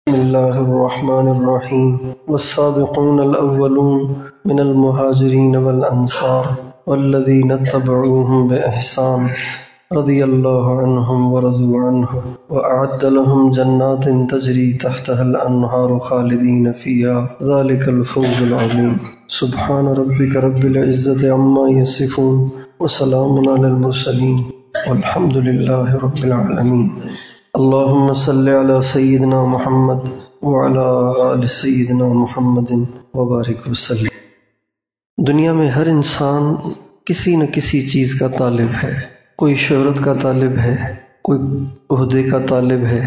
بسم الله الرحمن الرحيم والسابقون الأولون من المهاجرين والأنصار والذين اتبعوهم بإحسان رضي الله عنهم ورضوا عنه وأعد لهم جنات تجري تحتها الأنهار خالدين فيها ذلك الفوز العظيم سبحان ربك رب العزة عما يصفون وسلام على المرسلين والحمد لله رب العالمين اللهم صل على سيدنا محمد وعلى آل سيدنا محمد وبارک وسلم۔ دنیا میں ہر انسان کسی نہ کسی چیز کا طالب ہے، کوئی شہرت کا طالب ہے، کوئی عہدے کا طالب ہے،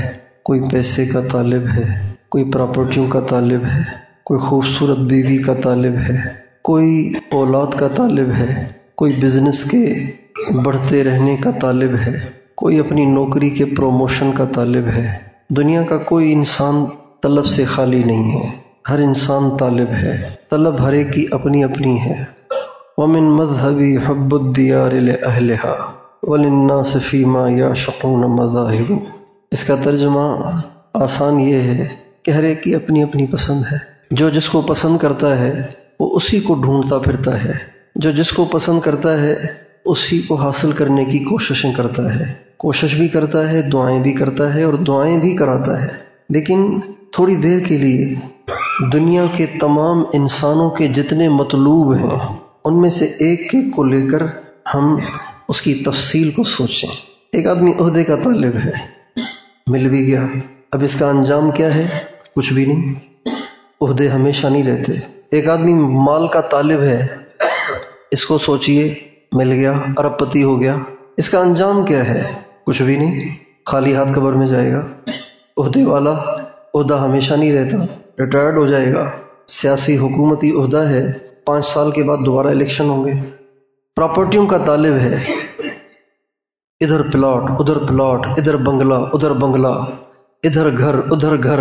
کوئی پیسے کا طالب ہے، کوئی پراپرٹیوں کا طالب ہے، کوئی خوبصورت بیوی کا طالب ہے، کوئی اولاد کا طالب ہے، کوئی بزنس کے بڑھتے رہنے کا طالب ہے، کوئی اپنی نوکری کے پروموشن کا طالب ہے۔ دنیا کا کوئی انسان طلب سے خالی نہیں ہے، ہر انسان طالب ہے، طلب ہر ایک کی اپنی اپنی ہے۔ وَمِن مَذْهَبِ حُبُّ الدِّيَارِ لِأَهْلِهَا وَلِلنَّاسِ فِي مَا يَعْشَقُونَ مَذَاهِبُ۔ اس کا ترجمہ آسان یہ ہے کہ ہر ایک کی اپنی اپنی پسند ہے، جو جس کو پسند کرتا ہے وہ اسی کو ڈھونڈتا پھرتا ہے، جو جس کو پسند کرتا ہے اسی کو حاصل کرنے کی کوششیں کرتا ہے، کوشش بھی کرتا ہے، دعائیں بھی کرتا ہے اور دعائیں بھی کراتا ہے۔ لیکن تھوڑی دیر کے لیے دنیا کے تمام انسانوں کے جتنے مطلوب ہیں ان میں سے ایک ایک کو لے کر ہم اس کی تفصیل کو سوچیں۔ ایک آدمی عہدے کا طالب ہے، مل بھی گیا، اب اس کا انجام کیا ہے؟ کچھ بھی نہیں، عہدے ہمیشہ نہیں رہتے۔ ایک آدمی مال کا طالب ہے، اس کو سوچئے، مل گیا، ارب پتی ہو گیا، اس کا انجام کیا ہے؟ کچھ بھی نہیں، خالی ہاتھ قبر میں جائے گا۔ عہدے والا عہدہ ہمیشہ نہیں رہتا، ریٹائرڈ ہو جائے گا، سیاسی حکومتی عہدہ ہے، 5 سال کے بعد دوبارہ الیکشن ہوں گے۔ پراپرٹیوں کا طالب ہے، ادھر پلاٹ ادھر پلاٹ، ادھر بنگلہ ادھر بنگلہ، ادھر گھر ادھر گھر،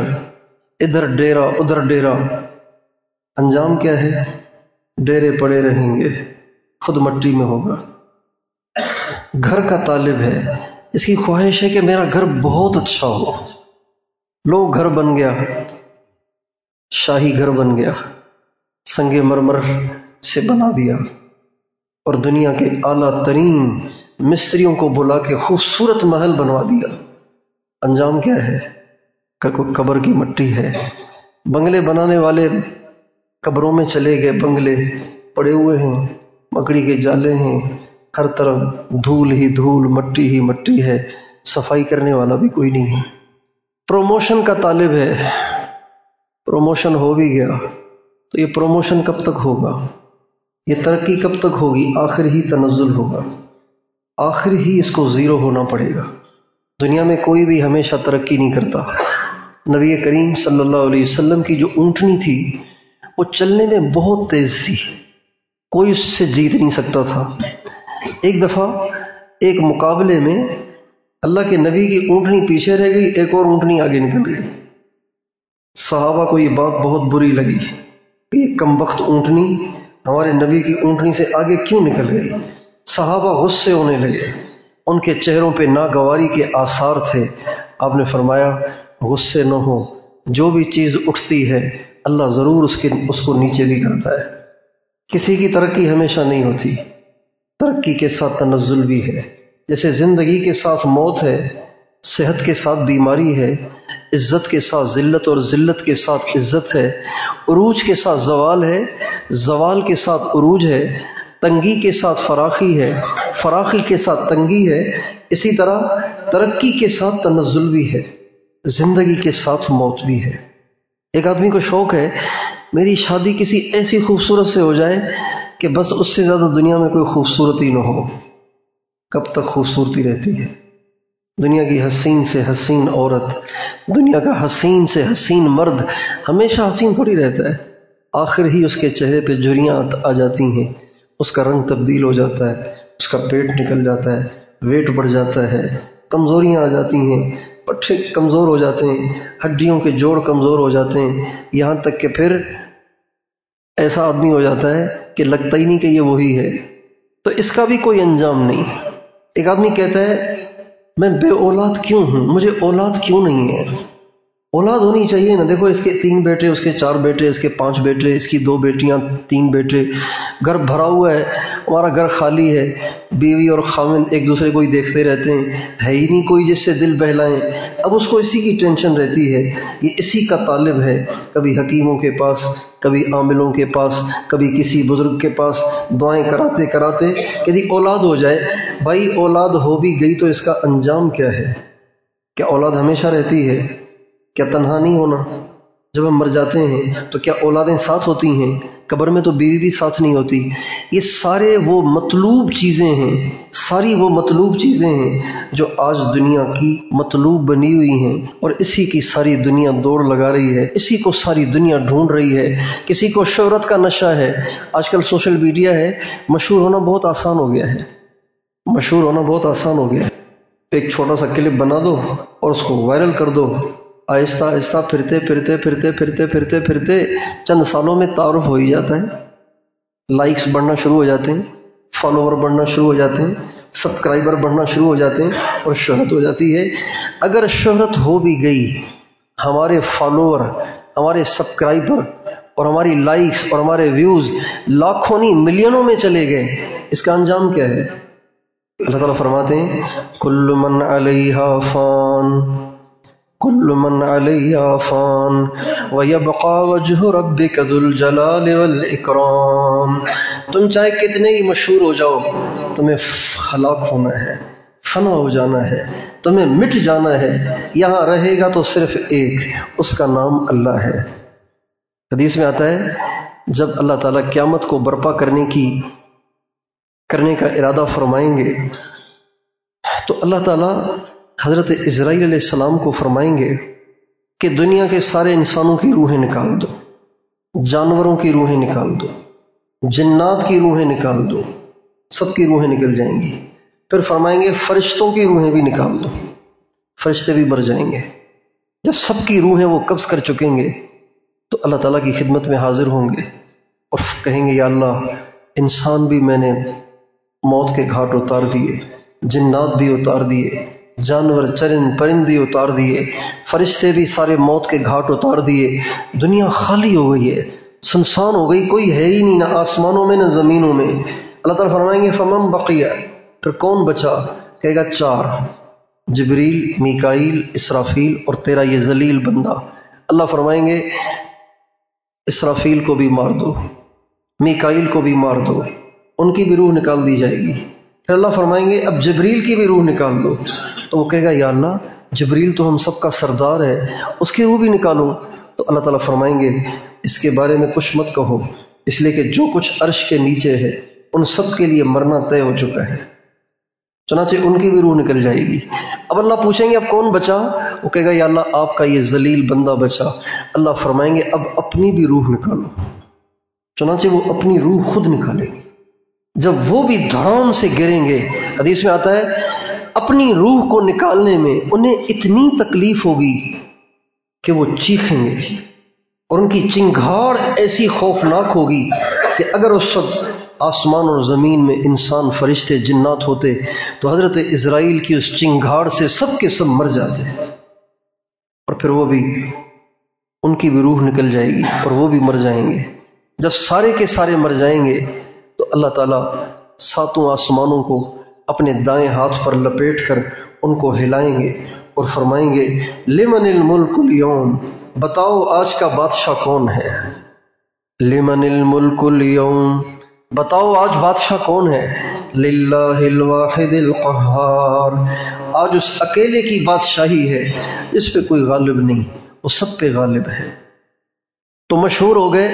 ادھر ڈیرا ادھر ڈیرا۔ انجام کیا ہے؟ ڈیرے پڑے رہیں گے، خود مٹی میں ہوگا۔ گھر کا طالب ہے، اس کی خواہش ہے کہ میرا گھر بہت اچھا ہو، لو گھر بن گیا، شاہی گھر بن گیا، سنگ مرمر سے بنا دیا اور دنیا کے اعلیٰ ترین مستریوں کو بلا کے خوبصورت محل بنوا دیا۔ انجام کیا ہے؟ قبر کی مٹی ہے۔ بنگلے بنانے والے قبروں میں چلے گئے، بنگلے پڑے ہوئے ہیں، مکڑی کے جالے ہیں، ہر طرف دھول ہی دھول، مٹی ہی مٹی ہے، صفائی کرنے والا بھی کوئی نہیں ہے۔ پروموشن کا طالب ہے، پروموشن ہو بھی گیا تو یہ پروموشن کب تک ہوگا؟ یہ ترقی کب تک ہوگی؟ آخر ہی تنزل ہوگا، آخر ہی اس کو زیرو ہونا پڑے گا۔ دنیا میں کوئی بھی ہمیشہ ترقی نہیں کرتا۔ نبی کریم صلی اللہ علیہ وسلم کی جو اونٹنی تھی وہ چلنے میں بہت تیز تھی، کوئی اس سے جیت نہیں سکتا تھا۔ ایک دفعہ ایک مقابلے میں اللہ کے نبی کی اونٹنی پیچھے رہ گئی، ایک اور اونٹنی آگے نکل گئی۔ صحابہ کو یہ بات بہت بری لگی کہ یہ کمبخت اونٹنی ہمارے نبی کی اونٹنی سے آگے کیوں نکل گئی؟ صحابہ غصے ہونے لگے، ان کے چہروں پہ ناگواری کے آثار تھے۔ آپ نے فرمایا غصے نہ ہو، جو بھی چیز اٹھتی ہے اللہ ضرور اس کو نیچے بھی کرتا ہے۔ کسی کی ترقی ہمیشہ نہیں ہوتی، ترقی کے ساتھ تنزل بھی ہے۔ جیسے زندگی کے ساتھ موت ہے، صحت کے ساتھ بیماری ہے، عزت کے ساتھ ذلت اور ذلت کے ساتھ عزت ہے، عروج کے ساتھ زوال ہے، زوال کے ساتھ عروج ہے، تنگی کے ساتھ فراخی ہے، فراخی کے ساتھ تنگی ہے، اسی طرح ترقی کے ساتھ تنزل بھی ہے، زندگی کے ساتھ موت بھی ہے۔ ایک آدمی کو شوق ہے میری شادی کسی ایسی خوبصورت سے ہو جائے کہ بس اس سے زیادہ دنیا میں کوئی خوبصورتی نہ ہو۔ کب تک خوبصورتی رہتی ہے؟ دنیا کی حسین سے حسین عورت، دنیا کا حسین سے حسین مرد ہمیشہ حسین تھوڑی رہتا ہے، آخر ہی اس کے چہرے پہ جھریاں آ جاتی ہیں، اس کا رنگ تبدیل ہو جاتا ہے، اس کا پیٹ نکل جاتا ہے، ویٹ بڑھ جاتا ہے، کمزوریاں آ جاتی ہیں، پٹھے کمزور ہو جاتے ہیں، ہڈیوں کے جوڑ کمزور ہو جاتے ہیں، یہاں تک کہ پھر ایسا آدمی ہو جاتا ہے کہ لگتا ہی نہیں کہ یہ وہی ہے۔ تو اس کا بھی کوئی انجام نہیں۔ ایک آدمی کہتا ہے میں بے اولاد کیوں ہوں، مجھے اولاد کیوں نہیں ہے؟ اولاد ہونی چاہیے نا. دیکھو اس کے 3 بیٹے، اس کے 4 بیٹے، اس کے 5 بیٹے، اس کی 2 بیٹیاں، 3 بیٹے، گھر بھرا ہوا ہے. ہمارا گھر خالی ہے، بیوی اور خاوند ایک دوسرے کو ہی دیکھتے رہتے ہیں، ہے ہی نہیں کوئی جس سے دل بہلائیں. اب اس کو اسی کی ٹینشن رہتی ہے، یہ اسی کا طالب ہے، کبھی حکیموں کے پاس، کبھی عاملوں کے پاس، کبھی کسی بزرگ کے پاس دعائیں کراتے کراتے کہ جی اولاد ہو جائے. بھائی اولاد ہو بھی گئی تو اس کا انجام کیا ہے؟ کیا اولاد ہمیشہ رہتی ہے؟ کیا تنہا نہیں ہونا؟ جب ہم مر جاتے ہیں تو کیا اولادیں ساتھ ہوتی ہیں؟ قبر میں تو بیوی بھی ساتھ نہیں ہوتی. یہ سارے وہ مطلوب چیزیں ہیں، ساری وہ مطلوب چیزیں ہیں جو آج دنیا کی مطلوب بنی ہوئی ہیں، اور اسی کی ساری دنیا دوڑ لگا رہی ہے، اسی کو ساری دنیا ڈھونڈ رہی ہے. کسی کو شہرت کا نشہ ہے، آج کل سوشل میڈیا ہے، مشہور ہونا بہت آسان ہو گیا ہے، مشہور ہونا بہت آسان ہو گیا ہے. ایک چھوٹا سا کلپ بنا دو اور اس کو وائرل کر دو، آہستہ آہستہ پھرتے پھرتے پھرتے پھرتے پھرتے پھرتے چند سالوں میں تعارف ہو ہی جاتا ہے، لائکس بڑھنا شروع ہو جاتے ہیں، فالوور بڑھنا شروع ہو جاتے ہیں، سبسکرائبر بڑھنا شروع ہو جاتے ہیں، اور شہرت ہو جاتی ہے. اگر شہرت ہو بھی گئی، ہمارے فالوور، ہمارے سبسکرائبر اور ہماری لائکس اور ہمارے ویوز لاکھوں نہیں ملینوں میں چلے گئے، اس کا انجام کیا ہے؟ اللہ تعالیٰ فرماتے ہیں کل من علیہا فان، کل من علیہا فان ویبقى وجہ ربک ذو الجلال والاکرام. تم چاہے کتنے ہی مشہور ہو جاؤ، تمہیں ہلاک ہونا ہے، فنا ہو جانا ہے، تمہیں مٹ جانا ہے. یہاں رہے گا تو صرف ایک، اس کا نام اللہ ہے. حدیث میں آتا ہے جب اللہ تعالیٰ قیامت کو برپا کرنے کا ارادہ فرمائیں گے تو اللہ تعالیٰ حضرت اسرائیل علیہ السلام کو فرمائیں گے کہ دنیا کے سارے انسانوں کی روحیں نکال دو، جانوروں کی روحیں نکال دو، جنات کی روحیں نکال دو، سب کی روحیں نکل جائیں گی. پھر فرمائیں گے فرشتوں کی روحیں بھی نکال دو، فرشتے بھی مر جائیں گے. جب سب کی روحیں وہ قبض کر چکیں گے تو اللہ تعالیٰ کی خدمت میں حاضر ہوں گے اور کہیں گے یا اللہ، انسان بھی میں نے موت کے گھاٹ اتار دیے، جنات بھی اتار دیے، جانور چرند پرند بھی اتار دیے، فرشتے بھی سارے موت کے گھاٹ اتار دیے. دنیا خالی ہو گئی ہے، سنسان ہو گئی، کوئی ہے ہی نہیں، نہ آسمانوں میں نہ زمینوں میں. اللہ تعالیٰ فرمائیں گے فمن بقیہ، پھر کون بچا؟ کہے گا 4، جبریل، میکائیل، اسرافیل اور تیرا یہ ذلیل بندہ. اللہ فرمائیں گے اسرافیل کو بھی مار دو، میکائیل کو بھی مار دو، ان کی بھی روح نکال دی جائے گی. پھر اللہ فرمائیں گے اب جبریل کی بھی روح نکال دو. تو وہ کہے گا یا اللہ، جبریل تو ہم سب کا سردار ہے، اس کی روح بھی نکالوں. تو اللہ تعالیٰ فرمائیں گے اس کے بارے میں کچھ مت کہو، اس لیے کہ جو کچھ عرش کے نیچے ہے ان سب کے لیے مرنا طے ہو چکا ہے. چنانچہ ان کی بھی روح نکل جائے گی. اب اللہ پوچھیں گے اب کون بچا؟ وہ کہے گا یا اللہ آپ کا یہ ذلیل بندہ بچا. اللہ فرمائیں گے اب اپنی بھی روح نکالو. چنانچہ وہ اپنی روح خود نکالیں گے. جب وہ بھی دھڑام سے گریں گے، حدیث میں آتا ہے اپنی روح کو نکالنے میں انہیں اتنی تکلیف ہوگی کہ وہ چیخیں گے، اور ان کی چنگھاڑ ایسی خوفناک ہوگی کہ اگر اس وقت آسمان اور زمین میں انسان، فرشتے، جنات ہوتے تو حضرت اسرائیل کی اس چنگھاڑ سے سب کے سب مر جاتے، اور پھر وہ بھی، ان کی بھی روح نکل جائے گی اور وہ بھی مر جائیں گے. جب سارے کے سارے مر جائیں گے تو اللہ تعالیٰ 7 آسمانوں کو اپنے دائیں ہاتھ پر لپیٹ کر ان کو ہلائیں گے اور فرمائیں گے لمن الملک اليوم، بتاؤ آج کا بادشاہ کون ہے؟ لمن الملک اليوم، بتاؤ آج بادشاہ کون ہے؟ للہ الواحد القہار، آج اس اکیلے کی بادشاہی ہے جس پہ کوئی غالب نہیں، وہ سب پہ غالب ہے. تو مشہور ہو گئے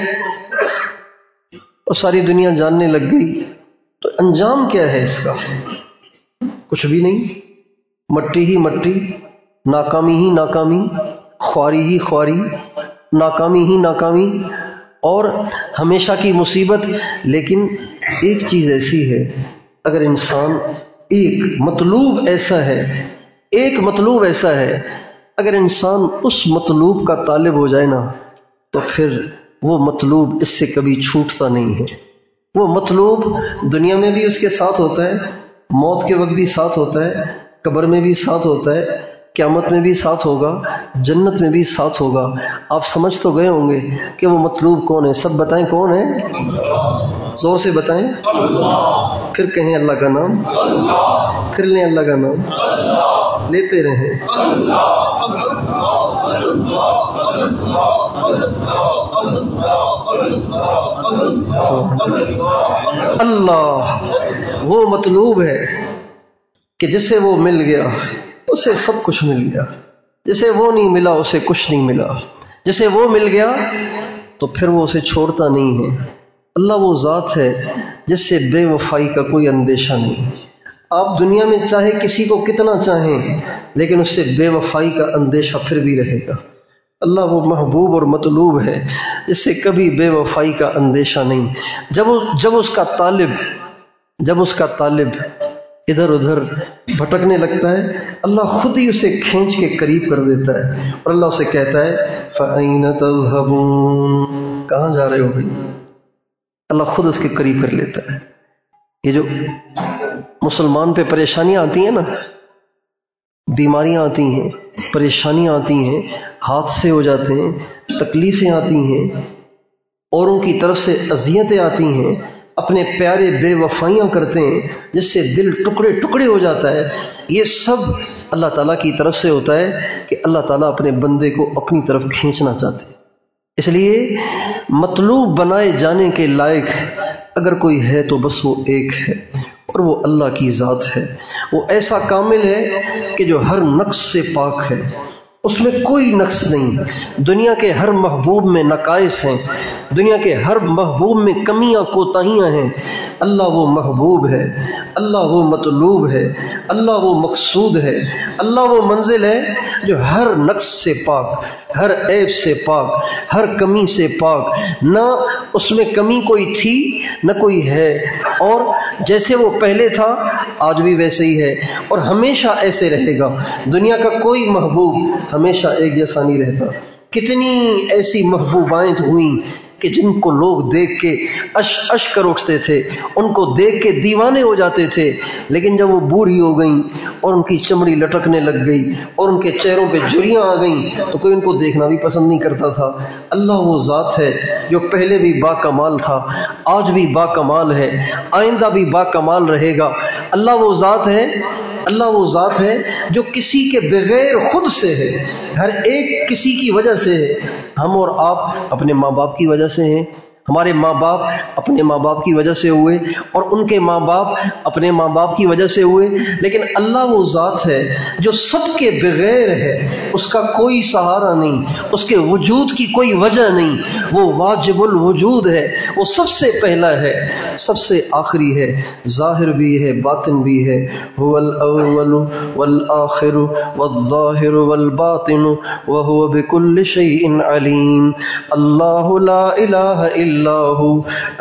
اور ساری دنیا جاننے لگ گئی، تو انجام کیا ہے اس کا؟ کچھ بھی نہیں، مٹی ہی مٹی، ناکامی ہی ناکامی، خواری ہی خواری، ناکامی ہی ناکامی، اور ہمیشہ کی مصیبت. لیکن ایک چیز ایسی ہے، اگر انسان ایک مطلوب ایسا ہے اگر انسان اس مطلوب کا طالب ہو جائے نا تو پھر وہ مطلوب اس سے کبھی چھوٹتا نہیں ہے. وہ مطلوب دنیا میں بھی اس کے ساتھ ہوتا ہے، موت کے وقت بھی ساتھ ہوتا ہے، قبر میں بھی ساتھ ہوتا ہے، قیامت میں بھی ساتھ ہوگا، جنت میں بھی ساتھ ہوگا۔ آپ سمجھ تو گئے ہوں گے کہ وہ مطلوب کون ہے؟ سب بتائیں کون ہے؟ زور سے بتائیں، پھر کہیں اللہ کا نام، پھر لیں اللہ کا نام، لیتے رہیں۔ اللہ وہ مطلوب ہے کہ جسے وہ مل گیا اسے سب کچھ مل گیا، جسے وہ نہیں ملا اسے کچھ نہیں ملا، جسے وہ مل گیا تو پھر وہ اسے چھوڑتا نہیں ہے۔ اللہ وہ ذات ہے جس سے بے وفائی کا کوئی اندیشہ نہیں۔ آپ دنیا میں چاہے کسی کو کتنا چاہیں لیکن اس سے بے وفائی کا اندیشہ پھر بھی رہے گا۔ اللہ وہ محبوب اور مطلوب ہے جس سے کبھی بے وفائی کا اندیشہ نہیں۔ جب اس کا طالب ادھر ادھر بھٹکنے لگتا ہے، اللہ خود ہی اسے کھینچ کے قریب کر دیتا ہے اور اللہ اسے کہتا ہے فَأَيْنَ تَذْهَبُونَ، کہاں جا رہے ہو بھائی؟ اللہ خود اس کے قریب کر لیتا ہے۔ یہ جو مسلمان پہ پریشانیاں آتی ہیں نا، بیماریاں آتی ہیں، پریشانیاں آتی ہیں، حادثے ہو جاتے ہیں، تکلیفیں آتی ہیں، اوروں کی طرف سے اذیتیں آتی ہیں، اپنے پیارے بے وفائیاں کرتے ہیں جس سے دل ٹکڑے ٹکڑے ہو جاتا ہے، یہ سب اللہ تعالیٰ کی طرف سے ہوتا ہے کہ اللہ تعالیٰ اپنے بندے کو اپنی طرف کھینچنا چاہتے ہیں۔ اس لیے مطلوب بنائے جانے کے لائق اگر کوئی ہے تو بس وہ ایک ہے، اور وہ اللہ کی ذات ہے۔ وہ ایسا کامل ہے کہ جو ہر نقص سے پاک ہے، اس میں کوئی نقص نہیں۔ دنیا کے ہر محبوب میں نقائص ہیں، دنیا کے ہر محبوب میں کمیاں کوتاہیاں ہیں۔ اللہ وہ محبوب ہے، اللہ وہ مطلوب ہے، اللہ وہ مقصود ہے، اللہ وہ منزل ہے جو ہر نقص سے پاک، ہر عیب سے پاک، ہر کمی سے پاک، نہ اس میں کمی کوئی تھی نہ کوئی ہے، اور جیسے وہ پہلے تھا آج بھی ویسے ہی ہے اور ہمیشہ ایسے رہے گا۔ دنیا کا کوئی محبوب ہمیشہ ایک جیسا نہیں رہتا۔ کتنی ایسی محبوبائیں ہوئیں کہ جن کو لوگ دیکھ کے اش کر اٹھتے تھے، ان کو دیکھ کے دیوانے ہو جاتے تھے، لیکن جب وہ بوڑھی ہو گئیں اور ان کی چمڑی لٹکنے لگ گئی اور ان کے چہروں پہ جھریاں آ گئیں تو کوئی ان کو دیکھنا بھی پسند نہیں کرتا تھا۔ اللہ وہ ذات ہے جو پہلے بھی با کمال تھا، آج بھی با کمال ہے، آئندہ بھی با کمال رہے گا۔ اللہ وہ ذات ہے جو کسی کے بغیر خود سے ہے، ہر ایک کسی کی وجہ سے ہے۔ ہم اور آپ اپنے ماں باپ کی وجہ سے ہیں، ہمارے ماں باپ اپنے ماں باپ کی وجہ سے ہوئے اور ان کے ماں باپ اپنے ماں باپ کی وجہ سے ہوئے، لیکن اللہ وہ ذات ہے جو سب کے بغیر ہے، اس کا کوئی سہارا نہیں، اس کے وجود کی کوئی وجہ نہیں، وہ واجب الوجود ہے، وہ سب سے پہلا ہے، سب سے آخری ہے، ظاہر بھی ہے باطن بھی ہے۔ هو الاول والآخر والظاہر والباطن وهو بكل شيء علیم۔ اللہ لا الہ الا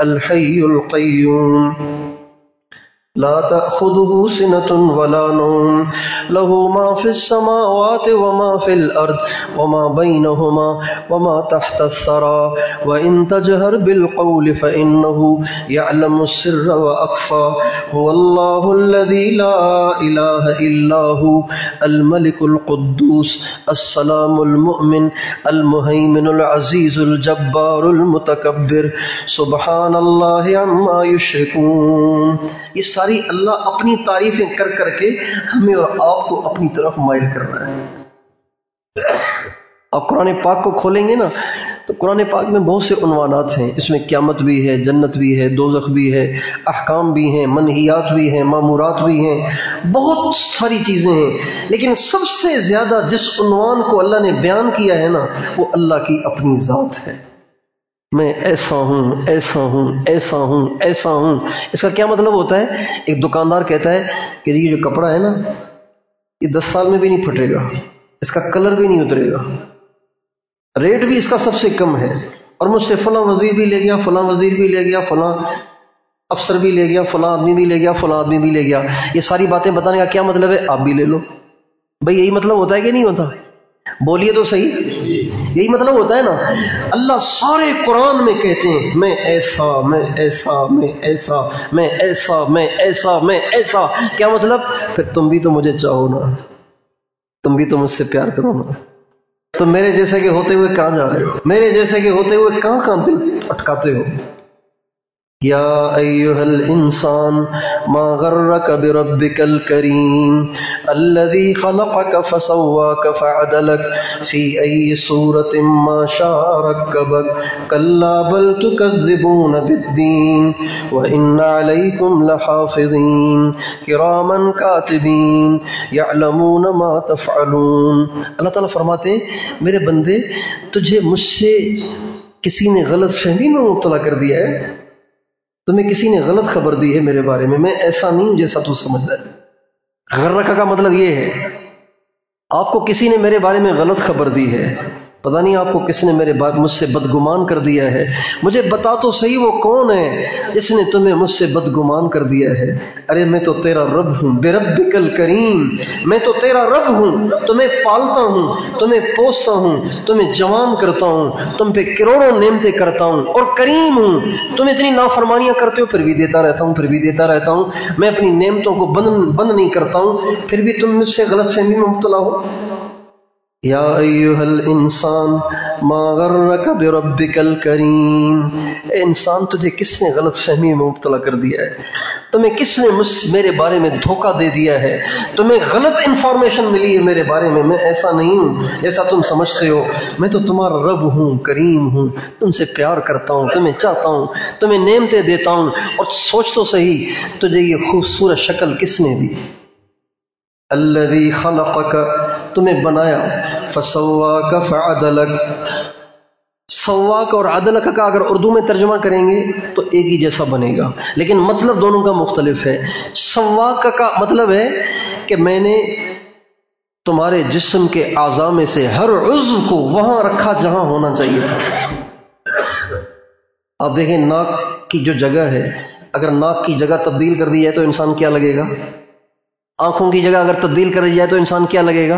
الحي القيوم لا تأخذه سنة ولا نوم له ما في السماوات وما في الأرض وما بينهما وما تحت الثرى وإن تجهر بالقول فإنه يعلم السر وأخفى هو الله الذي لا إله إلا هو الملك القدوس السلام المؤمن المهيمن العزيز الجبار المتكبر سبحان الله عما يشركون۔ یہ ساری اللہ اپنی تعریفیں کر کر کے ہمیں اور آپ کو اپنی طرف مائل کر رہا ہے۔ آپ قرآن پاک کو کھولیں گے نا تو قرآن پاک میں بہت سے عنوانات ہیں، اس میں قیامت بھی ہے، جنت بھی ہے، دوزخ بھی ہے، احکام بھی ہیں، منہیات بھی ہیں، مامورات بھی ہیں، بہت ساری چیزیں ہیں، لیکن سب سے زیادہ جس عنوان کو اللہ نے بیان کیا ہے نا وہ اللہ کی اپنی ذات ہے۔ میں ایسا ہوں، ایسا ہوں، ایسا ہوں، ایسا ہوں۔ اس کا کیا مطلب ہوتا ہے؟ ایک دکاندار کہتا ہے کہ یہ جو کپڑا ہے نا یہ 10 سال میں بھی نہیں پھٹے گا، اس کا کلر بھی نہیں اترے گا، ریٹ بھی اس کا سب سے کم ہے، اور مجھ سے فلاں وزیر بھی لے گیا، فلاں وزیر بھی لے گیا، فلاں افسر بھی لے گیا، فلاں آدمی بھی لے گیا، فلاں آدمی بھی لے گیا۔ یہ ساری باتیں بتانے کا کیا مطلب ہے؟ آپ بھی لے لو۔ بھئی یہی مطلب ہوتا ہے کہ نہیں ہوتا؟ بولیے تو صحیح، یہی مطلب ہوتا ہے نا۔ اللہ سارے قرآن میں کہتے ہیں میں ایسا، میں ایسا، میں ایسا، میں ایسا، میں ایسا، میں ایسا۔ کیا مطلب؟ پھر تم بھی تو مجھے چاہو نا، تم بھی تو مجھ سے پیار کرو نا. تم میرے جیسے کے ہوتے ہوئے کہاں جا رہے ہو؟ میرے جیسے کے ہوتے ہوئے کہاں دل اٹکاتے ہو؟ یا ایھا الانسان ما غرک بربک الکریم الذی خلقک فسواک فعدلک فی ای صورت ما شاء رکبک کلا بل تکذبون بالدین وان علیکم لحافظین کراما کاتبین یعلمون ما تفعلون. اللہ تعالیٰ فرماتے ہیں میرے بندے تجھے مجھ سے کسی نے غلط فہمی میں مبتلا کر دیا ہے، تمہیں کسی نے غلط خبر دی ہے میرے بارے میں ایسا نہیں ہوں جیسا تو سمجھ رہا ہے. غرقہ کا مطلب یہ ہے آپ کو کسی نے میرے بارے میں غلط خبر دی ہے، پتہ نہیں آپ کو کس نے مجھ سے بدگمان کر دیا ہے. مجھے بتا تو صحیح وہ کون ہے جس نے تمہیں مجھ سے بدگمان کر دیا ہے. ارے میں تو تیرا رب ہوں، بربک الکریم، میں تو تیرا رب ہوں، تمہیں پالتا ہوں، تمہیں پوستا ہوں، تمہیں جوان کرتا ہوں، تم پہ کروڑوں نعمتیں کرتا ہوں اور کریم ہوں. تم اتنی نافرمانیاں کرتے ہو پھر بھی دیتا رہتا ہوں، پھر بھی دیتا رہتا ہوں. میں اپنی نعمتوں کو بند نہیں کرتا ہوں، پھر بھی تم مجھ سے غلط فہمی میں مبتلا ہو. یا ایھا الانسان ما غرک بربک الکریم، اے انسان تجھے کس نے غلط فہمی میں مبتلا کر دیا ہے؟ تمہیں کس نے میرے بارے میں دھوکہ دے دیا ہے؟ تمہیں غلط انفارمیشن ملی ہے میرے بارے میں ایسا نہیں ہوں جیسا تم سمجھتے ہو. میں تو تمہارا رب ہوں، کریم ہوں، تم سے پیار کرتا ہوں، تمہیں چاہتا ہوں، تمہیں نعمتیں دیتا ہوں. اور سوچ تو صحیح تجھے یہ خوبصورت شکل کس نے دی؟ الذی خلقک، تمہیں بنایا، فسواک فعدلک. سواک اور عدلک کا اگر اردو میں ترجمہ کریں گے تو ایک ہی جیسا بنے گا، لیکن مطلب دونوں کا مختلف ہے. سواک کا مطلب ہے کہ میں نے تمہارے جسم کے اعضاء میں سے ہر عضو کو وہاں رکھا جہاں ہونا چاہیے تھا. آپ دیکھیں ناک کی جو جگہ ہے، اگر ناک کی جگہ تبدیل کر دی جائے تو انسان کیا لگے گا؟ آنکھوں کی جگہ اگر تبدیل کر دی جائے تو انسان کیا لگے گا؟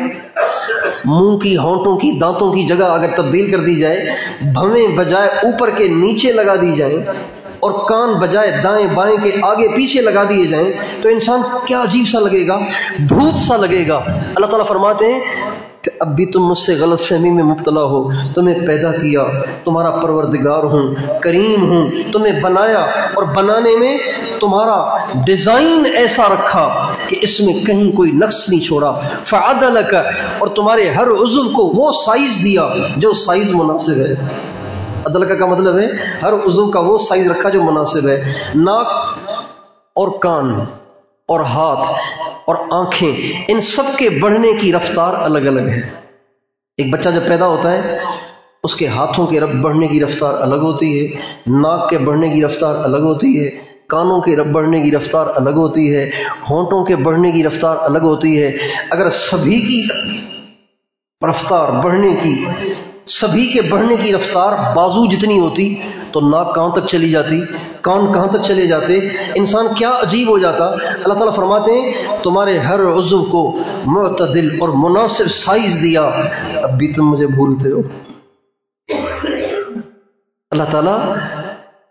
منہ کی، ہونٹوں کی، دانتوں کی جگہ اگر تبدیل کر دی جائے، بھویں بجائے اوپر کے نیچے لگا دی جائیں اور کان بجائے دائیں بائیں کے آگے پیچھے لگا دیے جائیں تو انسان کیا عجیب سا لگے گا، بھوت سا لگے گا. اللہ تعالیٰ فرماتے ہیں کہ اب بھی تم مجھ سے غلط فہمی میں مبتلا ہو. تمہیں پیدا کیا، تمہارا پروردگار ہوں، کریم ہوں، تمہیں بنایا اور بنانے میں تمہارا ڈیزائن ایسا رکھا کہ اس میں کہیں کوئی نقص نہیں چھوڑا. فعدلک، اور تمہارے ہر عضو کو وہ سائز دیا جو سائز مناسب ہے. عدلک کا مطلب ہے ہر عضو کا وہ سائز رکھا جو مناسب ہے. ناک اور کان اور ہاتھ اور آنکھیں، ان سب کے بڑھنے کی رفتار الگ الگ ہے. ایک بچہ جب پیدا ہوتا ہے اس کے ہاتھوں کے بڑھنے کی رفتار الگ ہوتی ہے، ناک کے بڑھنے کی رفتار الگ ہوتی ہے، کانوں کے بڑھنے کی رفتار الگ ہوتی ہے، ہونٹوں کے بڑھنے کی رفتار الگ ہوتی ہے. اگر سبھی کی رفتار بڑھنے کی، سبھی کے بڑھنے کی رفتار بازو جتنی ہوتی تو ناک کہاں تک چلی جاتی، کان کہاں تک چلے جاتے، انسان کیا عجیب ہو جاتا. اللہ تعالیٰ فرماتے ہیں تمہارے ہر عضو کو معتدل اور مناسب سائز دیا، اب بھی تم مجھے بھولتے ہو. اللہ تعالیٰ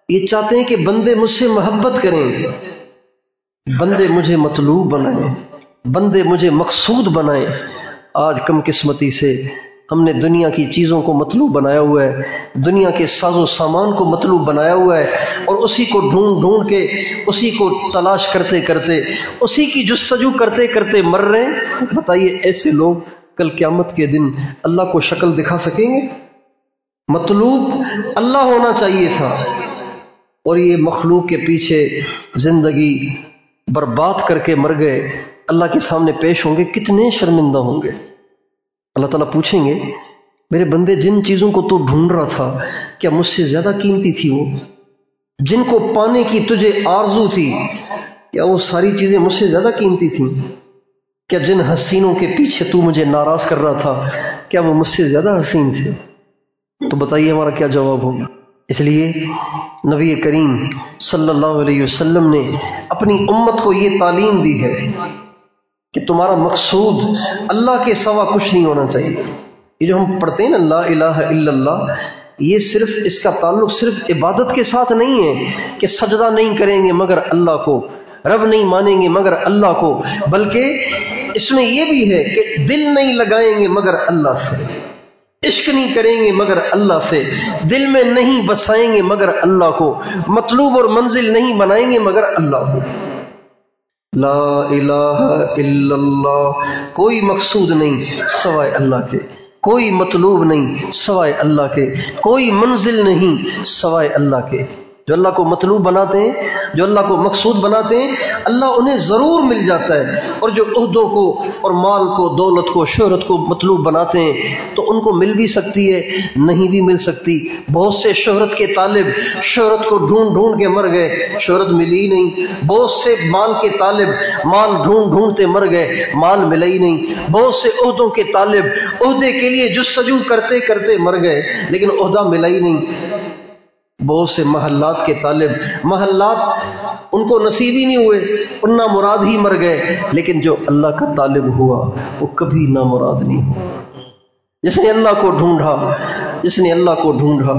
یہ چاہتے ہیں کہ بندے مجھ سے محبت کریں، بندے مجھے مطلوب بنائیں، بندے مجھے مقصود بنائیں. آج کم قسمتی سے ہم نے دنیا کی چیزوں کو مطلوب بنایا ہوا ہے، دنیا کے ساز و سامان کو مطلوب بنایا ہوا ہے، اور اسی کو ڈھونڈ کے، اسی کو تلاش کرتے کرتے، اسی کی جستجو کرتے کرتے مر رہے ہیں. بتائیے ایسے لوگ کل قیامت کے دن اللہ کو شکل دکھا سکیں گے؟ مطلوب اللہ ہونا چاہیے تھا اور یہ مخلوق کے پیچھے زندگی برباد کر کے مر گئے. اللہ کے سامنے پیش ہوں گے، کتنے شرمندہ ہوں گے. اللہ تعالیٰ پوچھیں گے میرے بندے جن چیزوں کو تو ڈھونڈ رہا تھا کیا مجھ سے زیادہ قیمتی تھی؟ وہ جن کو پانے کی تجھے آرزو تھی کیا وہ ساری چیزیں مجھ سے زیادہ قیمتی تھیں؟ کیا جن حسینوں کے پیچھے تو مجھے ناراض کر رہا تھا کیا وہ مجھ سے زیادہ حسین تھے؟ تو بتائیے ہمارا کیا جواب ہوگا؟ اس لیے نبی کریم صلی اللہ علیہ وسلم نے اپنی امت کو یہ تعلیم دی ہے کہ تمہارا مقصود اللہ کے سوا کچھ نہیں ہونا چاہیے. یہ جو ہم پڑھتے ہیں نا لا الہ الا اللہ، یہ صرف اس کا تعلق صرف عبادت کے ساتھ نہیں ہے کہ سجدہ نہیں کریں گے مگر اللہ کو، رب نہیں مانیں گے مگر اللہ کو، بلکہ اس میں یہ بھی ہے کہ دل نہیں لگائیں گے مگر اللہ سے، عشق نہیں کریں گے مگر اللہ سے، دل میں نہیں بسائیں گے مگر اللہ کو، مطلوب اور منزل نہیں بنائیں گے مگر اللہ کو۔ لا الہ الا اللہ، کوئی مقصود نہیں سوائے اللہ کے، کوئی مطلوب نہیں سوائے اللہ کے، کوئی منزل نہیں سوائے اللہ کے۔ جو اللہ کو مطلوب بناتے ہیں، جو اللہ کو مقصود بناتے ہیں، اللہ انہیں ضرور مل جاتا ہے، اور جو عہدوں کو اور مال کو، دولت کو، شہرت کو مطلوب بناتے ہیں تو ان کو مل بھی سکتی ہے، نہیں بھی مل سکتی۔ بہت سے شہرت کے طالب شہرت کو ڈھونڈ ڈھونڈ کے مر گئے، شہرت ملی ہی نہیں۔ بہت سے مال کے طالب مال ڈھونڈ ڈھونڈتے مر گئے، مال ملا ہی نہیں۔ بہت سے عہدوں کے طالب عہدے کے لیے جستجو کرتے کرتے مر گئے، لیکن عہدہ ملا ہی نہیں۔ بہت سے محلات کے طالب محلات ان کو نصیب ہی نہیں ہوئے، ان نامراد ہی مر گئے، لیکن جو اللہ کا طالب ہوا وہ کبھی نامراد نہیں ہوا۔ جس نے اللہ کو ڈھونڈا، جس نے اللہ کو ڈھونڈا،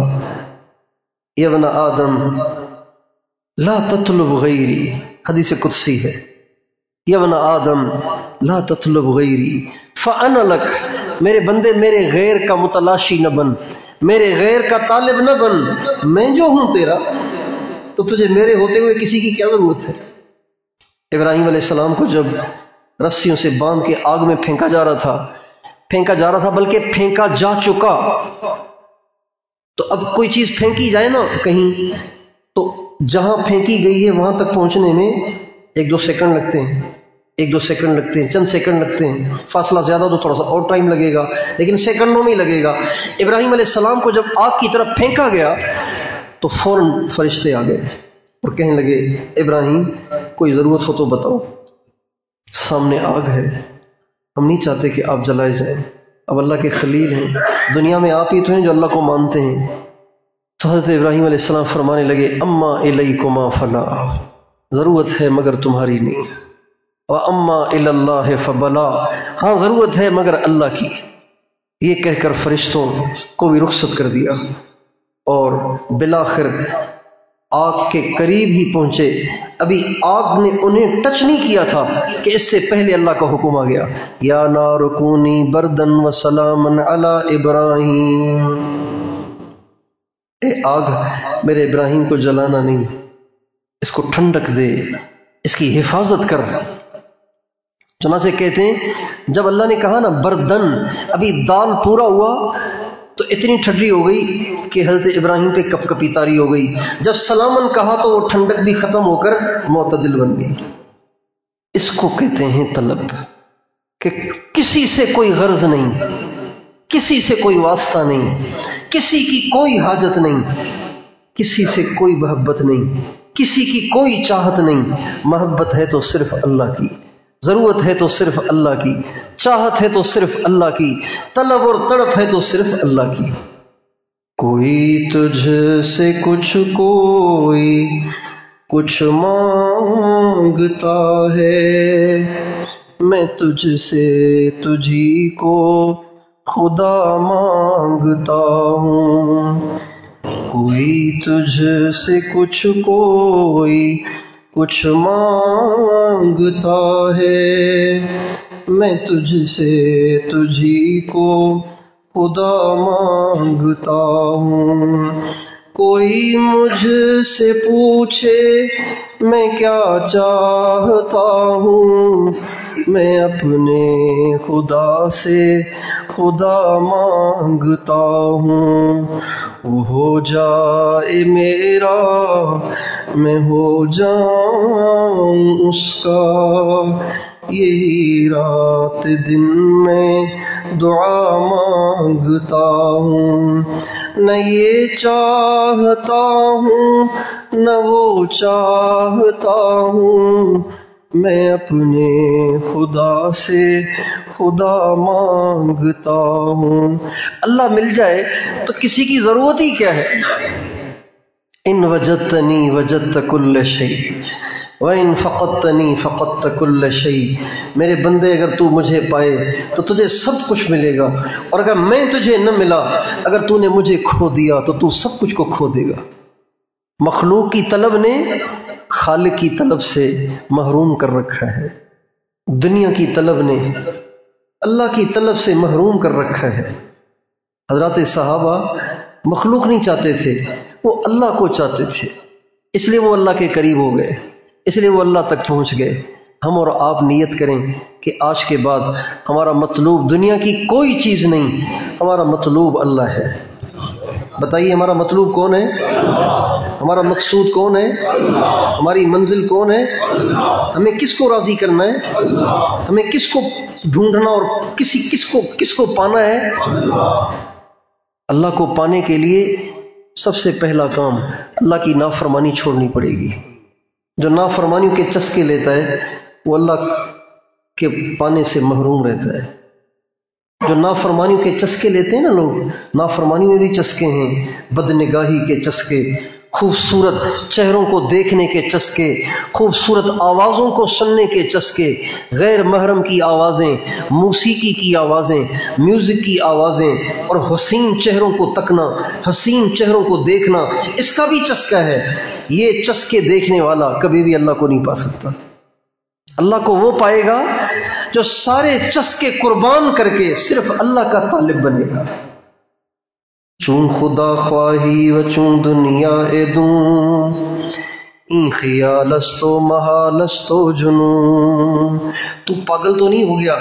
یا ابن آدم لا تطلب غیری، حدیث قدسی ہے، یا ابن آدم لا تطلب غیری فانا لک، میرے بندے میرے غیر کا متلاشی نہ بن، میرے غیر کا طالب نہ بن، میں جو ہوں تیرا، تو تجھے میرے ہوتے ہوئے کسی کی کیا ضرورت ہے۔ ابراہیم علیہ السلام کو جب رسیوں سے باندھ کے آگ میں پھینکا جا رہا تھا بلکہ پھینکا جا چکا، تو اب کوئی چیز پھینکی جائے نا کہیں، تو جہاں پھینکی گئی ہے وہاں تک پہنچنے میں 1-2 سیکنڈ لگتے ہیں، 1-2 سیکنڈ لگتے ہیں، چند سیکنڈ لگتے ہیں، فاصلہ زیادہ تو تھوڑا سا اور ٹائم لگے گا، لیکن سیکنڈوں میں ہی لگے گا۔ ابراہیم علیہ السلام کو جب آگ کی طرف پھینکا گیا تو فوراً فرشتے آ گئے اور کہنے لگے ابراہیم کوئی ضرورت ہو تو بتاؤ، سامنے آگ ہے، ہم نہیں چاہتے کہ آپ جلائے جائیں، اب اللہ کے خلیل ہیں، دنیا میں آپ ہی تو ہیں جو اللہ کو مانتے ہیں۔ تو حضرت ابراہیم علیہ السلام فرمانے لگے اما الیکما فلا، ضرورت ہے مگر تمہاری نہیں، وَأَمَّا إِلَى اللَّهِ فَبَلَا، ہاں ضرورت ہے مگر اللہ کی۔ یہ کہہ کر فرشتوں کو بھی رخصت کر دیا اور بالآخر آگ کے قریب ہی پہنچے۔ ابھی آگ نے انہیں ٹچ نہیں کیا تھا کہ اس سے پہلے اللہ کا حکم آ گیا، یا نار کونی بردن وسلاما علی ابراہیم، اے آگ میرے ابراہیم کو جلانا نہیں، اس کو ٹھنڈک دے، اس کی حفاظت کر۔ چنانچہ کہتے ہیں جب اللہ نے کہا نا بردن، ابھی دال پورا ہوا تو اتنی ٹھنڈی ہو گئی کہ حضرت ابراہیم پہ کپ کپی طاری ہو گئی، جب سلامن کہا تو وہ ٹھنڈک بھی ختم ہو کر معتدل بن گئی۔ اس کو کہتے ہیں طلب، کہ کسی سے کوئی غرض نہیں، کسی سے کوئی واسطہ نہیں، کسی کی کوئی حاجت نہیں، کسی سے کوئی محبت نہیں، کسی کی کوئی چاہت نہیں، محبت ہے تو صرف اللہ کی، ضرورت ہے تو صرف اللہ کی، چاہت ہے تو صرف اللہ کی، طلب اور تڑپ ہے تو صرف اللہ کی۔ کوئی تجھ سے کوئی کچھ مانگتا ہے، میں تجھ سے تجھی کو خدا مانگتا ہوں۔ کوئی تجھ سے کوئی کچھ مانگتا ہے، میں تجھ سے تجھی کو خدا مانگتا ہوں۔ کوئی مجھ سے پوچھے میں کیا چاہتا ہوں، میں اپنے خدا سے خدا مانگتا ہوں۔ وہ ہو جائے میرا، میں ہو جاؤں اس کا، یہی رات دن میں دعا مانگتا ہوں۔ نہ یہ چاہتا ہوں نہ وہ چاہتا ہوں، میں اپنے خدا سے خدا مانگتا ہوں۔ اللہ مل جائے تو کسی کی ضرورت ہی کیا ہے۔ ان وجدتنی وجدت کل شیء وَإِن فَقَدْتَنِي فَقَدْتَ كُلَّ شَيْءٍ، میرے بندے اگر تو مجھے پائے تو تجھے سب کچھ ملے گا، اور اگر میں تجھے نہ ملا، اگر تو نے مجھے کھو دیا تو تو سب کچھ کو کھو دے گا۔ مخلوق کی طلب نے خالق کی طلب سے محروم کر رکھا ہے۔ دنیا کی طلب نے اللہ کی طلب سے محروم کر رکھا ہے۔ حضرات صحابہ مخلوق نہیں چاہتے تھے، وہ اللہ کو چاہتے تھے، اس لیے وہ اللہ کے قریب ہو گئے، اس لیے وہ اللہ تک پہنچ گئے۔ ہم اور آپ نیت کریں کہ آج کے بعد ہمارا مطلوب دنیا کی کوئی چیز نہیں، ہمارا مطلوب اللہ ہے۔ بتائیے ہمارا مطلوب کون ہے؟ ہمارا مقصود کون ہے؟ ہماری منزل کون ہے؟ ہمیں کس کو راضی کرنا ہے؟ ہمیں کس کو ڈھونڈنا اور کس کو پانا ہے؟ اللہ کو پانے کے لیے سب سے پہلا کام اللہ کی نافرمانی چھوڑنی پڑے گی۔ جو نافرمانیوں کے چسکے لیتا ہے وہ اللہ کے پانے سے محروم رہتا ہے۔ جو نافرمانیوں کے چسکے لیتے ہیں نا لوگ، نافرمانیوں میں بھی چسکے ہیں، بدنگاہی کے چسکے، خوبصورت چہروں کو دیکھنے کے چسکے، خوبصورت آوازوں کو سننے کے چسکے، غیر محرم کی آوازیں، موسیقی کی آوازیں، میوزک کی آوازیں، اور حسین چہروں کو تکنا، حسین چہروں کو دیکھنا، اس کا بھی چسکا ہے۔ یہ چسکے دیکھنے والا کبھی بھی اللہ کو نہیں پا سکتا۔ اللہ کو وہ پائے گا جو سارے چسکے قربان کر کے صرف اللہ کا طالب بنے گا۔ چون خدا خواہی و چون دنیا دوں، این خیال استو محال استو جنون۔ تو پاگل تو نہیں ہو گیا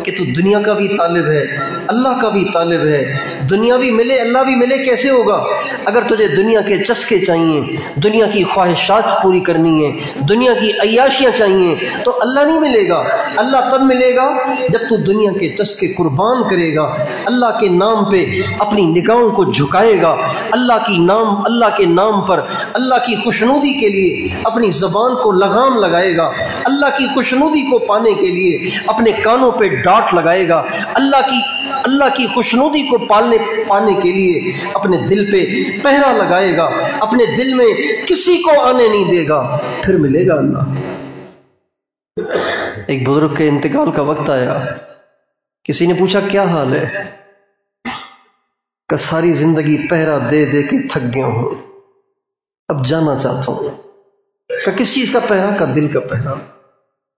کہ تو دنیا کا بھی طالب ہے، اللہ کا بھی طالب ہے؟ دنیا بھی ملے اللہ بھی ملے کیسے ہوگا؟ اگر تجھے دنیا کے چسکے چاہیے، دنیا کی خواہشات پوری کرنی ہے، دنیا کی عیاشیاں چاہیے، تو اللہ نہیں ملے گا۔ اللہ تب ملے گا جب تو دنیا کے چسکے قربان کرے گا، اللہ کے نام پہ اپنی نگاہوں کو جھکائے گا، اللہ کے نام پر اللہ کی خوشنودی کے لیے اپنی زبان کو لگام لگائے گا، اللہ کی خوشنودی کو پانے کے لیے اپنے کانوں پہ ڈانٹ لگائے گا، اللہ کی خوشنودی کو پانے کے لیے اپنے دل پہ پہرا لگائے گا، اپنے دل میں کسی کو آنے نہیں دے گا، پھر ملے گا اللہ۔ ایک بزرگ کے انتقال کا وقت آیا، کسی نے پوچھا کیا حال ہے؟ کہ ساری زندگی پہرا دے دے کے تھک گیا ہوں، اب جانا چاہتا ہوں۔ کہ کس چیز کا پہرا؟ کا دل کا پہرا۔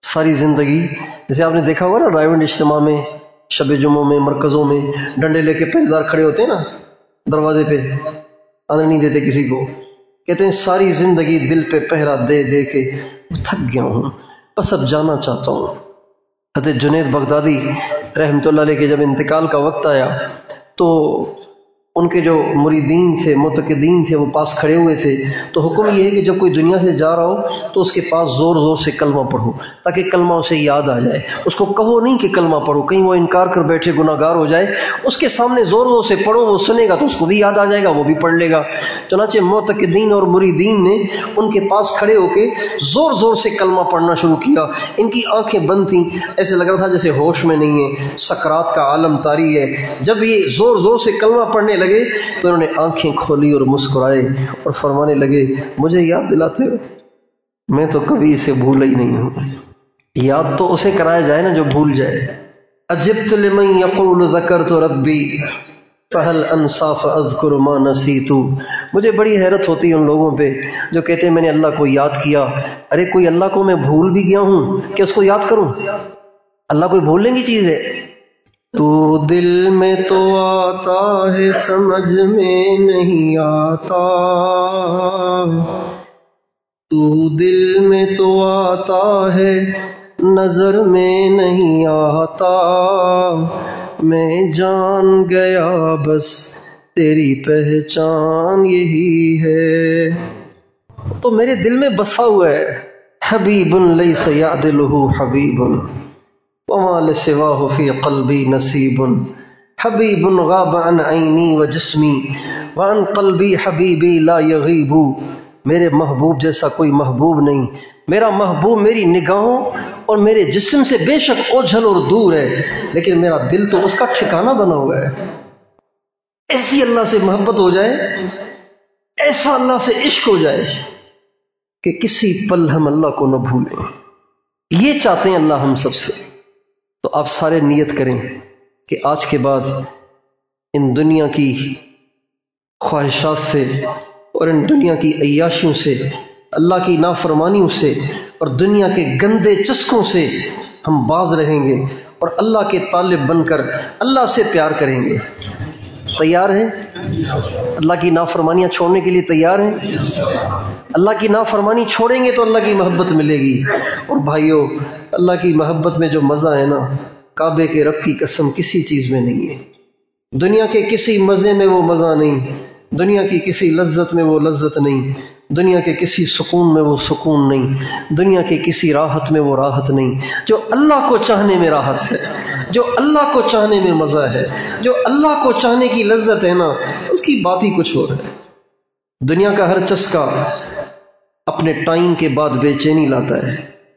ساری زندگی جیسے آپ نے دیکھا ہوگا نا رائے ونڈ اجتماع میں، شب جمعوں میں، مرکزوں میں ڈنڈے لے کے پہرےدار کھڑے ہوتے ہیں نا دروازے پہ، آنے نہیں دیتے کسی کو، کہتے ہیں ساری زندگی دل پہ پہرا دے دے کے تھک گیا ہوں، بس اب جانا چاہتا ہوں۔ حضرت جنید بغدادی رحمۃ اللہ علیہ کے جب انتقال کا وقت آیا تو ان کے جو مریدین تھے، معتقدین تھے، وہ پاس کھڑے ہوئے تھے، تو حکم یہ ہے کہ جب کوئی دنیا سے جا رہا ہو تو اس کے پاس زور زور سے کلمہ پڑھو تاکہ کلمہ اسے یاد آ جائے۔ اس کو کہو نہیں کہ کلمہ پڑھو، کہیں وہ انکار کر بیٹھے گناہ گار ہو جائے، اس کے سامنے زور زور سے پڑھو، وہ سنے گا تو اس کو بھی یاد آ جائے گا، وہ بھی پڑھ لے گا۔ چنانچہ معتقدین اور مریدین نے ان کے پاس کھڑے ہو کے زور زور سے کلمہ پڑھنا شروع کیا۔ ان کی آنکھیں بند تھیں، ایسے لگ رہا تھا جیسے ہوش میں نہیں ہے، سکرات کا عالم طاری ہے۔ جب یہ زور زور سے کلمہ پڑھنے لگے تو انہوں نے آنکھیں کھولی اور مسکرائے اور فرمانے لگے مجھے یاد دلاتے ہو، میں تو کبھی اسے بھولا ہی نہیں ہوں۔ یاد تو اسے کرایا جائے نا جو بھول جائے۔ عجبت لمن یقول ذکرت ربی فہل انسا فاذکر ما نسیت۔ مجھے بڑی حیرت ہوتی ہے ان لوگوں پہ جو کہتے ہیں میں نے اللہ کو یاد کیا۔ ارے کوئی اللہ کو میں بھول بھی گیا ہوں کہ اس کو یاد کروں؟ اللہ کوئی بھولنے کی چیز ہے؟ تو دل میں تو آتا ہے سمجھ میں نہیں آتا، تو دل میں تو آتا ہے نظر میں نہیں آتا، میں جان گیا بس تیری پہچان یہی ہے۔ تو میرے دل میں بسا ہوا ہے حبیب لیس یعدلہ حبیب وما لسواہ فی قلبی نصیب، حبیب غاب عن عینی و جسمی وعن قلبی حبیبی لا یغیب۔ میرے محبوب جیسا کوئی محبوب نہیں، میرا محبوب میری نگاہوں اور میرے جسم سے بے شک اوجھل اور دور ہے، لیکن میرا دل تو اس کا ٹھکانہ بنا ہوا ہے۔ ایسی اللہ سے محبت ہو جائے، ایسا اللہ سے عشق ہو جائے کہ کسی پل ہم اللہ کو نہ بھولیں۔ یہ چاہتے ہیں اللہ ہم سب سے۔ تو آپ سارے نیت کریں کہ آج کے بعد ان دنیا کی خواہشات سے اور ان دنیا کی عیاشیوں سے، اللہ کی نافرمانیوں سے اور دنیا کے گندے چسکوں سے ہم باز رہیں گے اور اللہ کے طالب بن کر اللہ سے پیار کریں گے۔ تیار ہیں؟ اللہ کی نافرمانیاں چھوڑنے کے لیے تیار ہیں؟ اللہ کی نافرمانی چھوڑیں گے تو اللہ کی محبت ملے گی۔ اور بھائیو، اللہ کی محبت میں جو مزہ ہے نا، کعبے کے رب کی قسم کسی چیز میں نہیں ہے۔ دنیا کے کسی مزے میں وہ مزہ نہیں، دنیا کی کسی لذت میں وہ لذت نہیں، دنیا کے کسی سکون میں وہ سکون نہیں، دنیا کے کسی راحت میں وہ راحت نہیں۔ جو اللہ کو چاہنے میں راحت ہے، جو اللہ کو چاہنے میں مزہ ہے، جو اللہ کو چاہنے کی لذت ہے نا، اس کی بات ہی کچھ اور ہے۔ دنیا کا ہر چسکا اپنے ٹائم کے بعد بے چینی لاتا ہے۔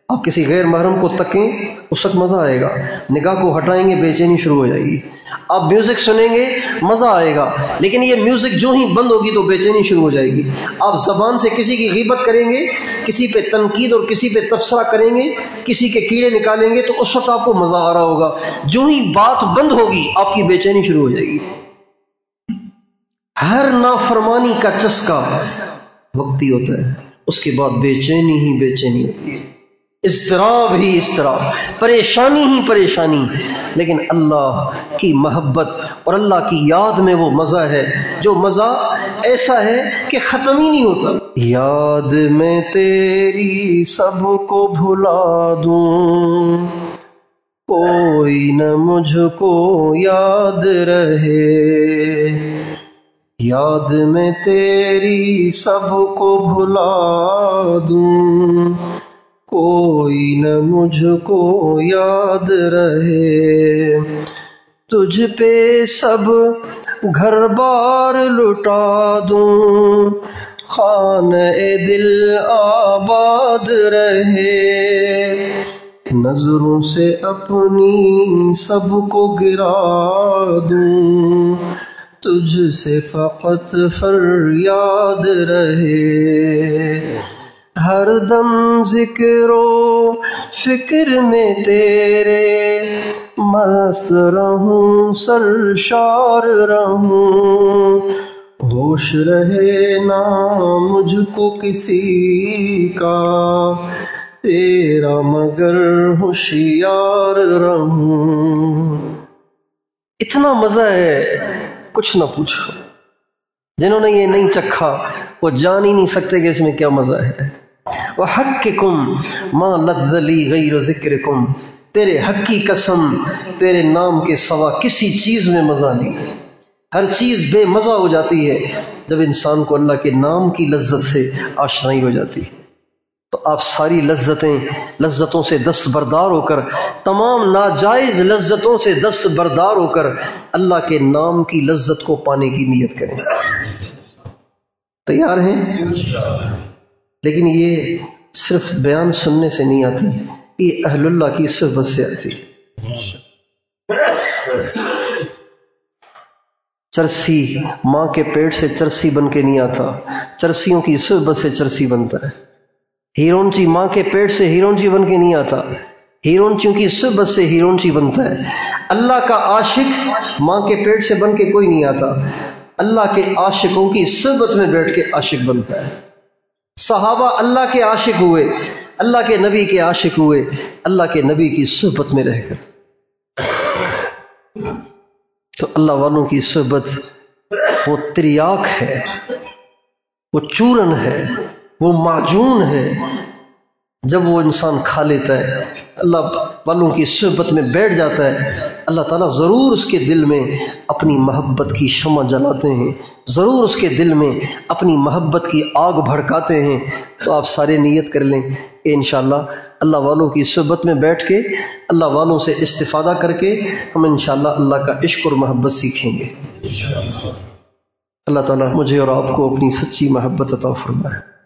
آپ کسی غیر محرم کو تکیں، اس وقت مزہ آئے گا، نگاہ کو ہٹائیں گے بے چینی شروع ہو جائے گی۔ آپ میوزک سنیں گے، مزہ آئے گا، لیکن یہ میوزک جو ہی بند ہوگی تو بے چینی شروع ہو جائے گی۔ آپ زبان سے کسی کی غیبت کریں گے، کسی پہ تنقید اور کسی پہ تبصرہ کریں گے، کسی کے کیڑے نکالیں گے تو اس وقت آپ کو مزہ آ رہا ہوگا، جو ہی بات بند ہوگی آپ کی بے چینی شروع ہو جائے گی۔ ہر نافرمانی کا چسکا وقتی ہوتا ہے، اس کے بعد بے چینی ہی بے چینی ہوتی ہے، اضطراب ہی اضطراب، پریشانی ہی پریشانی۔ لیکن اللہ کی محبت اور اللہ کی یاد میں وہ مزہ ہے، جو مزہ ایسا ہے کہ ختم ہی نہیں ہوتا۔ یاد میں تیری سب کو بھلا دوں، کوئی نہ مجھ کو یاد رہے، یاد میں تیری سب کو بھلا دوں، کوئی نہ مجھ کو یاد رہے، تجھ پہ سب گھر بار لٹا دوں، خانہ دل آباد رہے، نظروں سے اپنی سب کو گرا دوں، تجھ سے فقط فریاد رہے، ہر دم ذکر و فکر میں تیرے مست رہوں، سرشار رہوں، ہوش رہے نہ مجھ کو کسی کا، تیرا مگر ہوشیار رہوں۔ اتنا مزہ ہے کچھ نہ پوچھو، جنہوں نے یہ نہیں چکھا وہ جان ہی نہیں سکتے کہ اس میں کیا مزہ ہے۔ وَحَقِّكُمْ مَا لَذَّ لِي غَيْرُ ذِكْرِكُمْ، تیرے حق کی قسم، تیرے نام کے سوا کسی چیز میں مزہ نہیں۔ ہر چیز بے مزہ ہو جاتی ہے جب انسان کو اللہ کے نام کی لذت سے آشنائی ہو جاتی ہے۔ تو آپ ساری لذتوں سے دستبردار ہو کر، تمام ناجائز لذتوں سے دستبردار ہو کر اللہ کے نام کی لذت کو پانے کی نیت کریں۔ تیار ہیں؟ لیکن یہ صرف بیان سننے سے نہیں آتی، یہ اہل اللہ کی صحبت سے آتی۔ چرسی ماں کے پیٹ سے چرسی بن کے نہیں آتا، چرسیوں کی صحبت سے چرسی بنتا ہے۔ ہیرونچی ماں کے پیٹ سے ہیرونچی بن کے نہیں آتا، ہیرونچیوں کی صحبت سے ہیرونچی بنتا ہے۔ اللہ کا عاشق ماں کے پیٹ سے بن کے کوئی نہیں آتا، اللہ کے عاشقوں کی صحبت میں بیٹھ کے عاشق بنتا ہے۔ صحابہ اللہ کے عاشق ہوئے، اللہ کے نبی کے عاشق ہوئے، اللہ کے نبی کی صحبت میں رہ کر۔ تو اللہ والوں کی صحبت وہ تریاک ہے، وہ چورن ہے، وہ معجون ہے۔ جب وہ انسان کھا لیتا ہے، اللہ والوں کی صحبت میں بیٹھ جاتا ہے، اللہ تعالیٰ ضرور اس کے دل میں اپنی محبت کی شمع جلاتے ہیں، ضرور اس کے دل میں اپنی محبت کی آگ بھڑکاتے ہیں۔ تو آپ سارے نیت کر لیں کہ انشاءاللہ اللہ والوں کی صحبت میں بیٹھ کے، اللہ والوں سے استفادہ کر کے ہم انشاءاللہ اللہ کا عشق اور محبت سیکھیں گے۔ اللہ تعالیٰ مجھے اور آپ کو اپنی سچی محبت عطا فرمائے۔